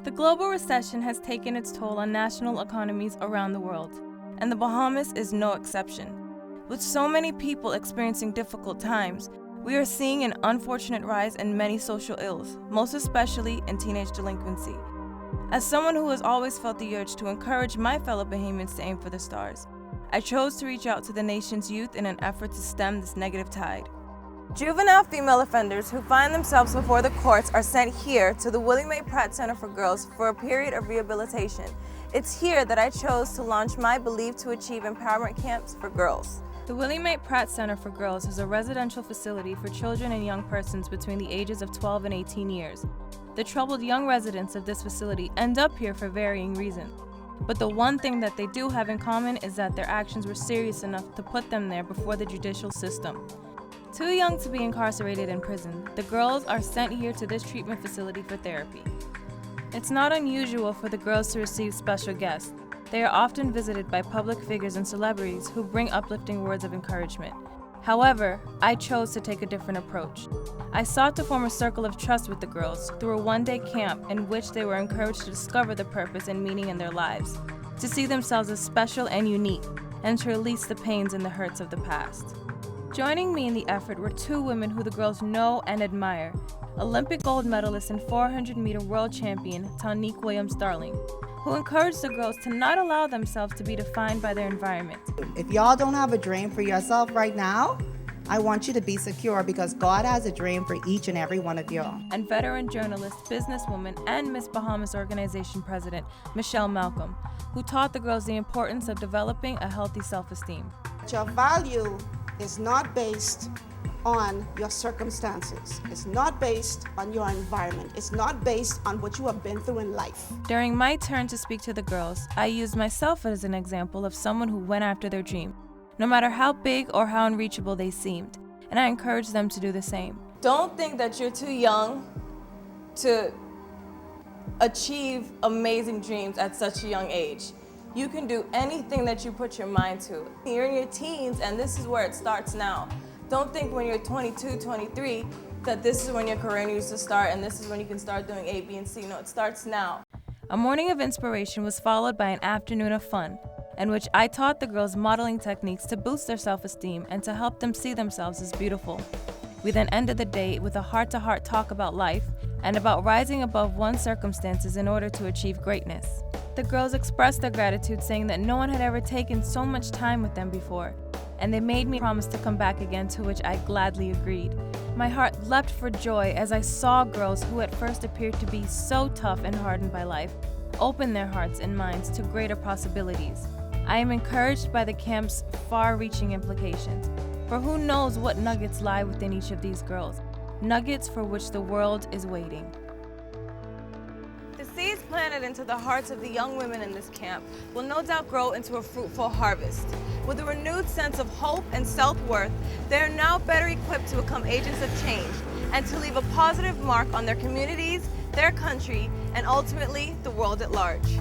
The global recession has taken its toll on national economies around the world, and the Bahamas is no exception. With so many people experiencing difficult times, we are seeing an unfortunate rise in many social ills, most especially in teenage delinquency. As someone who has always felt the urge to encourage my fellow Bahamians to aim for the stars, I chose to reach out to the nation's youth in an effort to stem this negative tide. Juvenile female offenders who find themselves before the courts are sent here to the Willie Mae Pratt Center for Girls for a period of rehabilitation. It's here that I chose to launch my Believe to Achieve empowerment camps for girls. The Willie Mae Pratt Center for Girls is a residential facility for children and young persons between the ages of 12 and 18 years. The troubled young residents of this facility end up here for varying reasons. But the one thing that they do have in common is that their actions were serious enough to put them there before the judicial system. Too young to be incarcerated in prison, the girls are sent here to this treatment facility for therapy. It's not unusual for the girls to receive special guests. They are often visited by public figures and celebrities who bring uplifting words of encouragement. However, I chose to take a different approach. I sought to form a circle of trust with the girls through a one-day camp in which they were encouraged to discover the purpose and meaning in their lives, to see themselves as special and unique, and to release the pains and the hurts of the past. Joining me in the effort were two women who the girls know and admire: Olympic gold medalist and 400-meter world champion Tonique Williams-Darling, who encouraged the girls to not allow themselves to be defined by their environment. If y'all don't have a dream for yourself right now, I want you to be secure because God has a dream for each and every one of y'all. And veteran journalist, businesswoman, and Miss Bahamas organization president, Michelle Malcolm, who taught the girls the importance of developing a healthy self-esteem. Your value is not based on your circumstances. It's not based on your environment. It's not based on what you have been through in life. During my turn to speak to the girls, I used myself as an example of someone who went after their dream, no matter how big or how unreachable they seemed, and I encouraged them to do the same. Don't think that you're too young to achieve amazing dreams at such a young age. You can do anything that you put your mind to. You're in your teens, and this is where it starts now. Don't think when you're 22, 23, that this is when your career needs to start and this is when you can start doing A, B, and C. No, it starts now. A morning of inspiration was followed by an afternoon of fun, in which I taught the girls modeling techniques to boost their self-esteem and to help them see themselves as beautiful. We then ended the day with a heart-to-heart talk about life and about rising above one's circumstances in order to achieve greatness. The girls expressed their gratitude, saying that no one had ever taken so much time with them before, and they made me promise to come back again, to which I gladly agreed. My heart leapt for joy as I saw girls who at first appeared to be so tough and hardened by life open their hearts and minds to greater possibilities. I am encouraged by the camp's far-reaching implications, for who knows what nuggets lie within each of these girls, nuggets for which the world is waiting. The seeds planted into the hearts of the young women in this camp will no doubt grow into a fruitful harvest. With a renewed sense of hope and self-worth, they are now better equipped to become agents of change and to leave a positive mark on their communities, their country, and ultimately the world at large.